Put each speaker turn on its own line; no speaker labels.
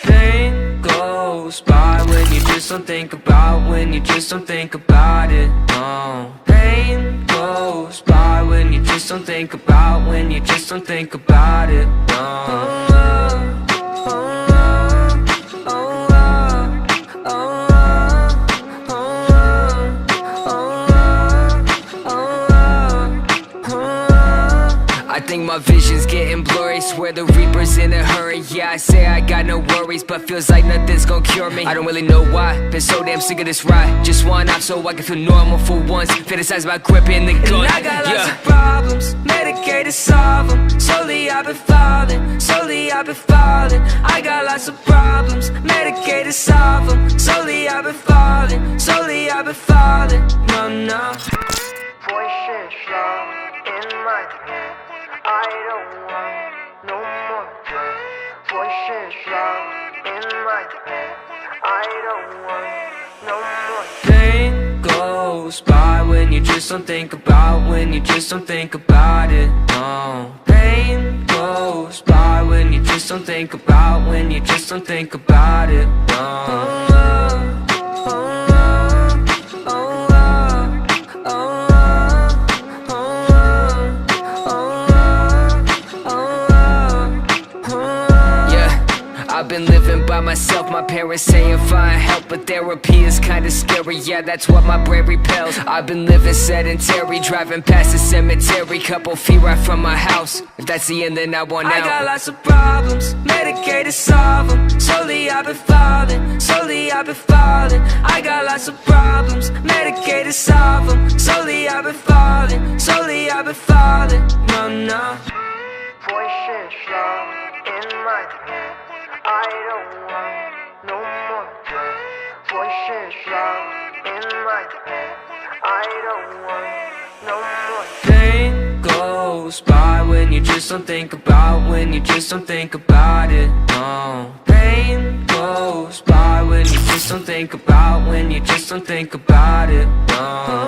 Pain goes by when you just don't think about, when you just don't think about it, no. Pain goes by when you just don't think about, when you just don't think about it, no. I think my vision's getting blurry, swear the Reaper's in a hurry. Yeah, I say I got no worries, but feels like nothing's gonna cure me. I don't really know why, been so damn sick of this ride. Just one off so I can feel normal for once. Fantasize about gripping the gun.
And I got lots of problems, medicated to solve them. Slowly I've been falling, slowly I've been falling. I got lots of problems, medicated to solve them. Slowly I've been falling, slowly I've been falling. No, no.
Voices loud in my head, I don't want no more drugs. Voices loud in my head, I don't want no more.
Pain goes by when you just don't think about, when you just don't think about it, no. Pain goes by when you just don't think about, when you just don't think about it, no. I've been living by myself, my parents saying find help, but therapy is kinda scary, yeah, that's what my brain repels. I've been living sedentary, driving past the cemetery, couple feet right from my house. If that's the end, then I want out.
I got lots of problems, medicated to solve them. Slowly I've been falling, slowly I've been falling. I got lots of problems, medicated to solve them. Slowly I've been falling, slowly I've been falling. No, no.
Voices loud in my head, I don't want no more drugs. Voices loud in my head, I don't want no more.
Pain goes by when you just don't think about, when you just don't think about it, no. Pain goes by when you just don't think about, when you just don't think about it, no.